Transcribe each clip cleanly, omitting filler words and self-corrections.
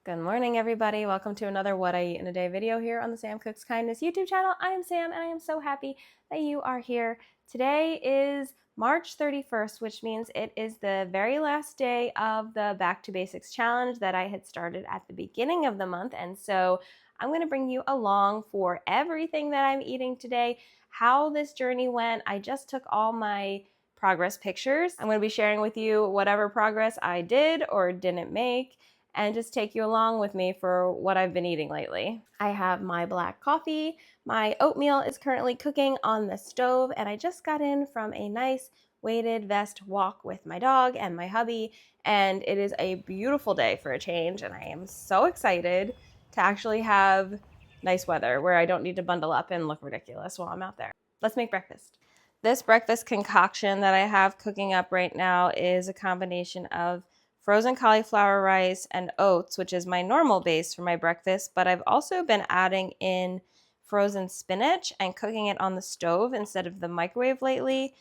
Good morning, everybody. Welcome to another What I Eat in a Day video here on the Sam Cooks Kindness YouTube channel. I am Sam, and I am so happy that you are here. Today is March 31st, which means it is the very last day of the Back to Basics challenge that I had started at the beginning of the month. And so I'm going to bring you along for everything that I'm eating today, how this journey went. I just took all my progress pictures. I'm going to be sharing with you whatever progress I did or didn't make, and just take you along with me for what I've been eating lately. I have my black coffee. My oatmeal is currently cooking on the stove, and I just got in from a nice weighted vest walk with my dog and my hubby, and it is a beautiful day for a change, and I am so excited to actually have nice weather where I don't need to bundle up and look ridiculous while I'm out there. Let's make breakfast. This breakfast concoction that I have cooking up right now is a combination of frozen cauliflower rice and oats, which is my normal base for my breakfast, but I've also been adding in frozen spinach and cooking it on the stove instead of the microwave lately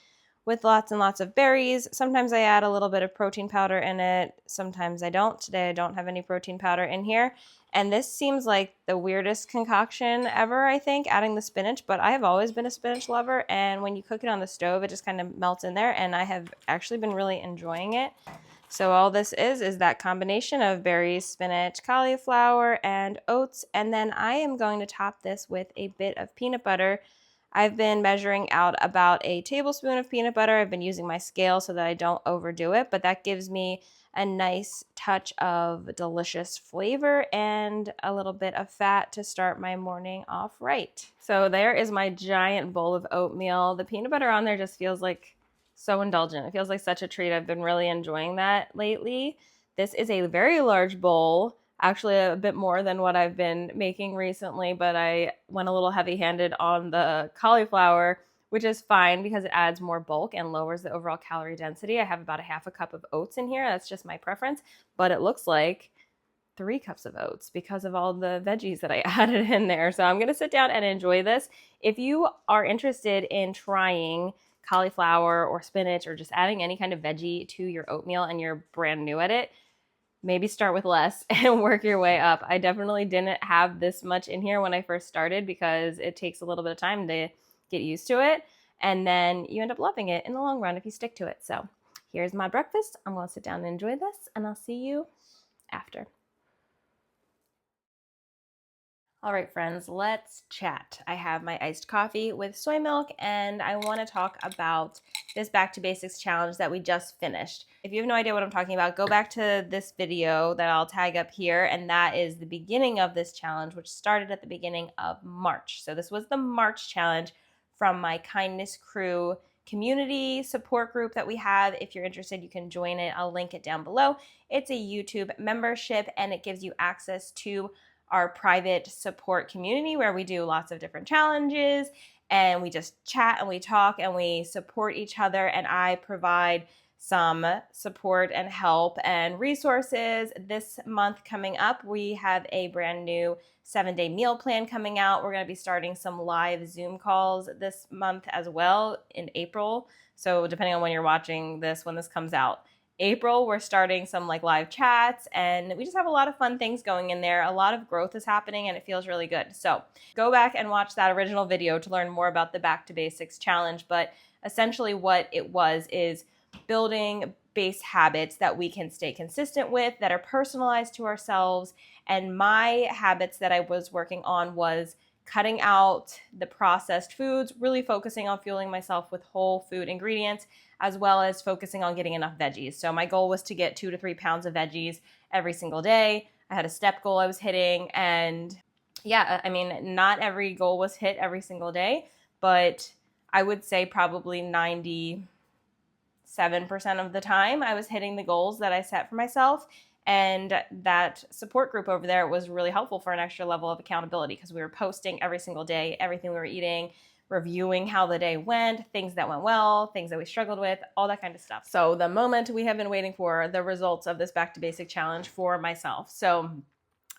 with lots and lots of berries. Sometimes I add a little bit of protein powder in it. Sometimes I don't. Today I don't have any protein powder in here. And this seems like the weirdest concoction ever, I think, adding the spinach, but I have always been a spinach lover, and when you cook it on the stove, it just kind of melts in there, and I have actually been really enjoying it. So all this is that combination of berries, spinach, cauliflower, and oats. And then I am going to top this with a bit of peanut butter. I've been measuring out about a tablespoon of peanut butter. I've been using my scale so that I don't overdo it, but that gives me a nice touch of delicious flavor and a little bit of fat to start my morning off right. So there is my giant bowl of oatmeal. The peanut butter on there just feels like so indulgent. It feels like such a treat. I've been really enjoying that lately. This is a very large bowl, actually a bit more than what I've been making recently, but I went a little heavy-handed on the cauliflower, which is fine because it adds more bulk and lowers the overall calorie density. I have about a half a cup of oats in here. That's just my preference, but it looks like 3 cups of oats because of all the veggies that I added in there. So I'm going to sit down and enjoy this. If you are interested in trying cauliflower or spinach or just adding any kind of veggie to your oatmeal and you're brand new at it, maybe start with less and work your way up. I definitely didn't have this much in here when I first started because it takes a little bit of time to get used to it, and then you end up loving it in the long run if you stick to it. So here's my breakfast. I'm going to sit down and enjoy this, and I'll see you after. All right, friends, let's chat. I have my iced coffee with soy milk, and I want to talk about this Back to Basics challenge that we just finished. If you have no idea what I'm talking about, go back to this video that I'll tag up here, and that is the beginning of this challenge, which started at the beginning of March. So this was the March challenge from my Kindness Crew community support group that we have. If you're interested, you can join it. I'll link it down below. It's a YouTube membership, and it gives you access to our private support community where we do lots of different challenges and we just chat and we talk and we support each other, and I provide some support and help and resources. This month coming up, we have a brand new 7-day meal plan coming out. We're going to be starting some live Zoom calls this month as well in April. So depending on when you're watching this, when this comes out, April, we're starting some live chats, and we just have a lot of fun things going in there. A lot of growth is happening, and it feels really good. So go back and watch that original video to learn more about the Back to Basics challenge. But essentially what it was is building base habits that we can stay consistent with, that are personalized to ourselves. And my habits that I was working on was cutting out the processed foods, really focusing on fueling myself with whole food ingredients, as well as focusing on getting enough veggies. So my goal was to get 2 to 3 pounds of veggies every single day. I had a step goal I was hitting, and yeah, I mean, not every goal was hit every single day, but I would say probably 97% of the time I was hitting the goals that I set for myself. And that support group over there was really helpful for an extra level of accountability because we were posting every single day, everything we were eating, reviewing how the day went, things that went well, things that we struggled with, all that kind of stuff. So the moment we have been waiting for, the results of this Back to Basic challenge for myself. So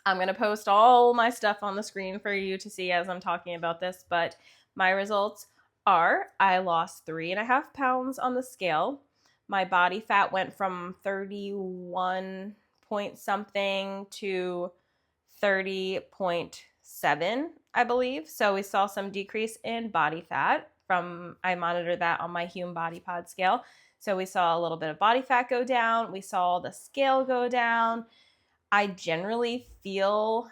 I'm going to post all my stuff on the screen for you to see as I'm talking about this, but my results are I lost 3.5 pounds on the scale. My body fat went from 31 point something to 30.7, I believe. So we saw some decrease in body fat I monitored that on my Hume Body Pod scale. So we saw a little bit of body fat go down. We saw the scale go down. I generally feel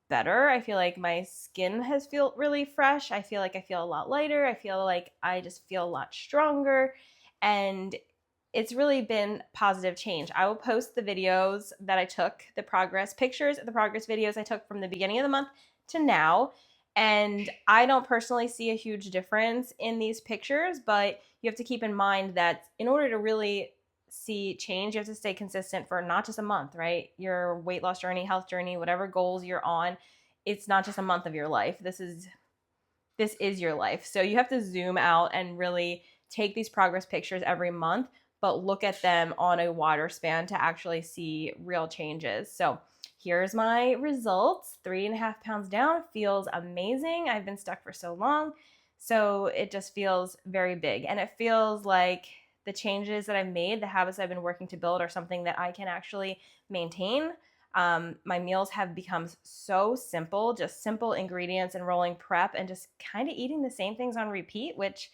better. I feel like my skin has felt really fresh. I feel like I feel a lot lighter. I feel like I just feel a lot stronger. And it's really been positive change. I will post the videos that I took, the progress pictures, the progress videos I took from the beginning of the month to now. And I don't personally see a huge difference in these pictures, but you have to keep in mind that in order to really see change, you have to stay consistent for not just a month, right? Your weight loss journey, health journey, whatever goals you're on, it's not just a month of your life. This is your life. So you have to zoom out and really take these progress pictures every month, but look at them on a wider span to actually see real changes. So here's my results. 3.5 pounds down. Feels amazing. I've been stuck for so long. So it just feels very big. And it feels like the changes that I've made, the habits I've been working to build, are something that I can actually maintain. My meals have become so simple, just simple ingredients and rolling prep and just kind of eating the same things on repeat, which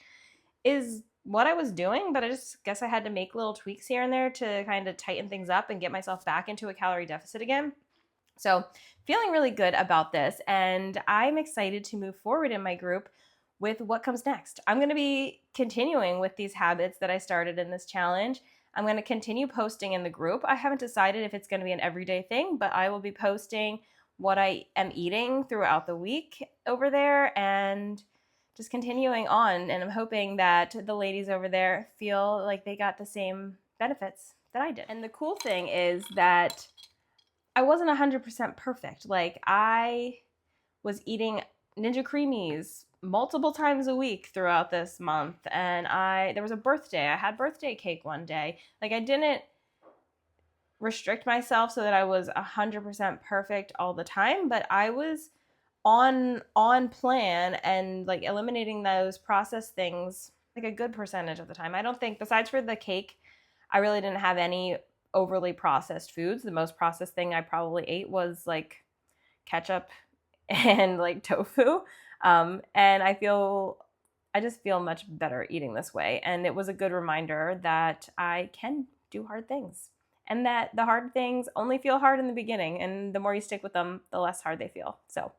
is what I was doing, but I just guess I had to make little tweaks here and there to kind of tighten things up and get myself back into a calorie deficit again. So feeling really good about this, and I'm excited to move forward in my group with what comes next. I'm going to be continuing with these habits that I started in this challenge. I'm going to continue posting in the group. I haven't decided if it's going to be an everyday thing, but I will be posting what I am eating throughout the week over there and just continuing on. And I'm hoping that the ladies over there feel like they got the same benefits that I did. And the cool thing is that I wasn't 100% perfect. Like, I was eating Ninja Creamies multiple times a week throughout this month, and there was a birthday. I had birthday cake one day. Like, I didn't restrict myself so that I was 100% perfect all the time, but I was on plan and like eliminating those processed things like a good percentage of the time. I don't think, besides for the cake, I really didn't have any overly processed foods. The most processed thing I probably ate was like ketchup and like tofu. And I just feel much better eating this way. And it was a good reminder that I can do hard things, and that the hard things only feel hard in the beginning, and the more you stick with them, the less hard they feel. So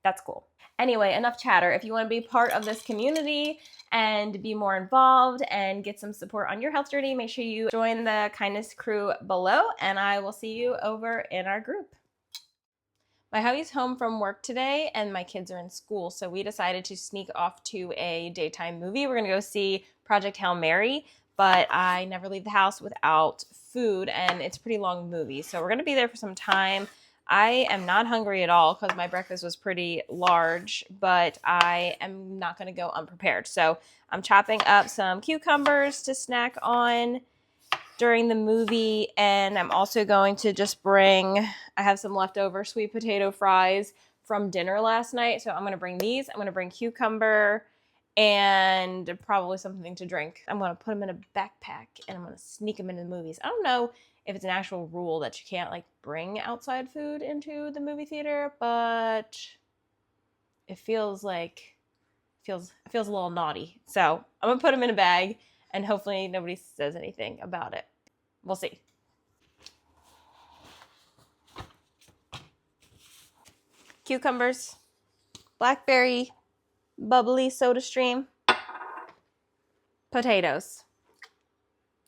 that's cool. Anyway, enough chatter. If you want to be part of this community and be more involved and get some support on your health journey, make sure you join the Kindness crew below, and I will see you over in our group. My hubby's home from work today and my kids are in school, so we decided to sneak off to a daytime movie. We're gonna go see Project Hail Mary, but I never leave the house without food, and it's a pretty long movie, so we're gonna be there for some time. I am not hungry at all because my breakfast was pretty large, but I am not going to go unprepared. So I'm chopping up some cucumbers to snack on during the movie, and I'm also going to just I have some leftover sweet potato fries from dinner last night, so I'm going to bring these. I'm going to bring cucumber and probably something to drink. I'm going to put them in a backpack, and I'm going to sneak them into the movies. I don't know if it's an actual rule that you can't like bring outside food into the movie theater, but it feels a little naughty. So I'm gonna put them in a bag and hopefully nobody says anything about it. We'll see. Cucumbers, blackberry, bubbly soda stream, potatoes.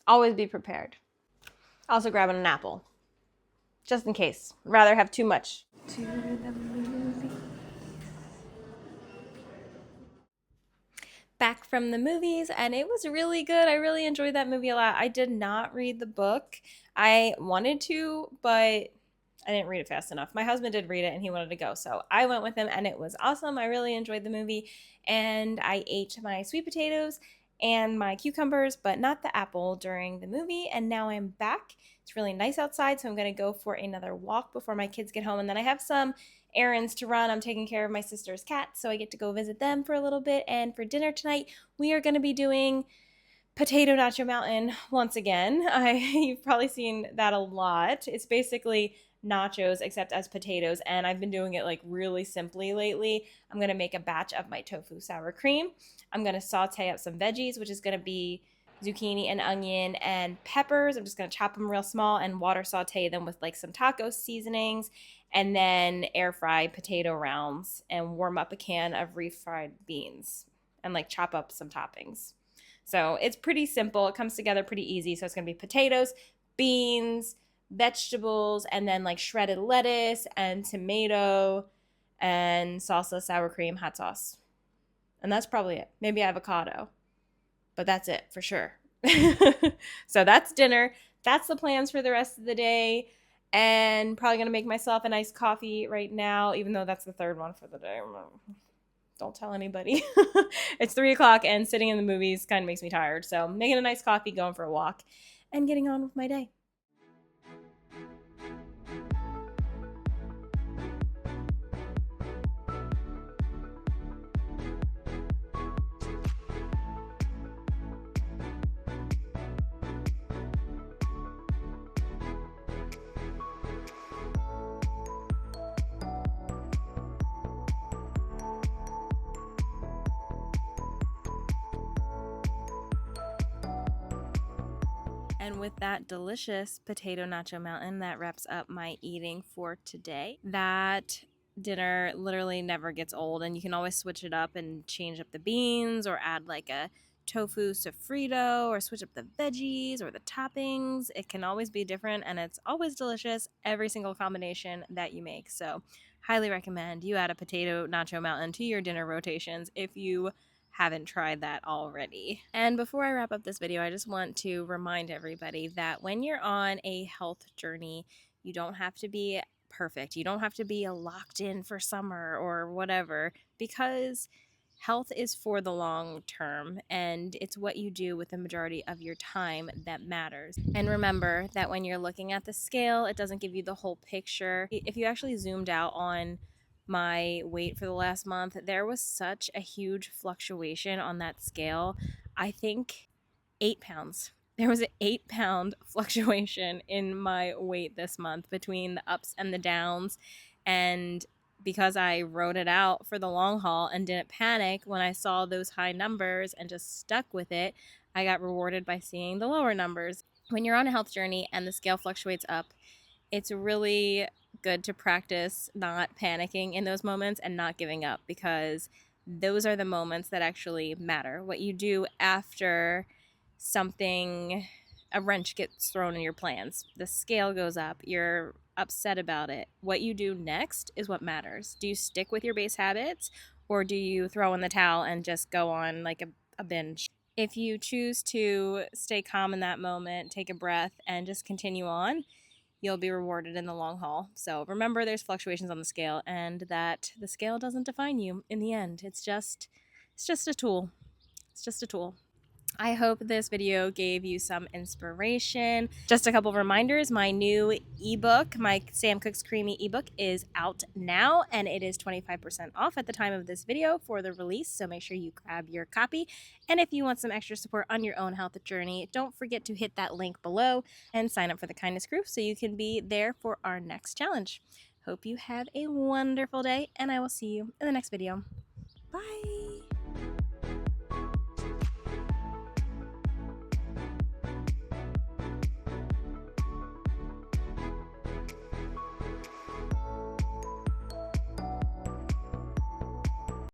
Always be prepared. Also grabbing an apple, just in case. Rather have too much. To the movies. Back from the movies, and it was really good. I really enjoyed that movie a lot. I did not read the book. I wanted to, but I didn't read it fast enough. My husband did read it and he wanted to go, so I went with him and it was awesome. I really enjoyed the movie, and I ate my sweet potatoes and my cucumbers, but not the apple during the movie. And now I'm back. It's really nice outside, so I'm going to go for another walk before my kids get home. And then I have some errands to run. I'm taking care of my sister's cat, so I get to go visit them for a little bit. And for dinner tonight, we are going to be doing Potato Nacho Mountain once again. You've probably seen that a lot. It's basically nachos except as potatoes, and I've been doing it like really simply lately. I'm gonna make a batch of my tofu sour cream. I'm gonna saute up some veggies, which is gonna be zucchini and onion and peppers. I'm just gonna chop them real small and water saute them with like some taco seasonings, and then air fry potato rounds and warm up a can of refried beans and like chop up some toppings. So it's pretty simple. It comes together pretty easy. So it's going to be potatoes, beans, vegetables, and then like shredded lettuce and tomato and salsa, sour cream, hot sauce. And that's probably it. Maybe avocado, but that's it for sure. So that's dinner. That's the plans for the rest of the day. And probably going to make myself a nice coffee right now, even though that's the third one for the day. Don't tell anybody. It's 3 o'clock and sitting in the movies kind of makes me tired. So making a nice coffee, going for a walk, and getting on with my day. And with that delicious potato nacho mountain, that wraps up my eating for today. That dinner literally never gets old, and you can always switch it up and change up the beans or add like a tofu sofrito or switch up the veggies or the toppings. It can always be different, and it's always delicious every single combination that you make. So highly recommend you add a potato nacho mountain to your dinner rotations if you haven't tried that already. And before I wrap up this video, I just want to remind everybody that when you're on a health journey, you don't have to be perfect. You don't have to be locked in for summer or whatever, because health is for the long term, and it's what you do with the majority of your time that matters. And remember that when you're looking at the scale, it doesn't give you the whole picture. If you actually zoomed out on my weight for the last month, there was such a huge fluctuation on that scale. I think 8 pounds. There was an 8 pound fluctuation in my weight this month between the ups and the downs. And because I wrote it out for the long haul and didn't panic when I saw those high numbers and just stuck with it, I got rewarded by seeing the lower numbers. When you're on a health journey and the scale fluctuates up, it's really good to practice not panicking in those moments and not giving up, because those are the moments that actually matter. What you do after a wrench gets thrown in your plans, the scale goes up, you're upset about it. What you do next is what matters. Do you stick with your base habits, or do you throw in the towel and just go on like a binge? If you choose to stay calm in that moment, take a breath, and just continue on, you'll be rewarded in the long haul. So remember, there's fluctuations on the scale, and that the scale doesn't define you in the end. It's just a tool. It's just a tool. I hope this video gave you some inspiration. Just a couple of reminders, my new ebook, my Sam Cooks Creamy ebook, is out now, and it is 25% off at the time of this video for the release, so make sure you grab your copy. And if you want some extra support on your own health journey, don't forget to hit that link below and sign up for the Kindness Group so you can be there for our next challenge. Hope you have a wonderful day, and I will see you in the next video. Bye!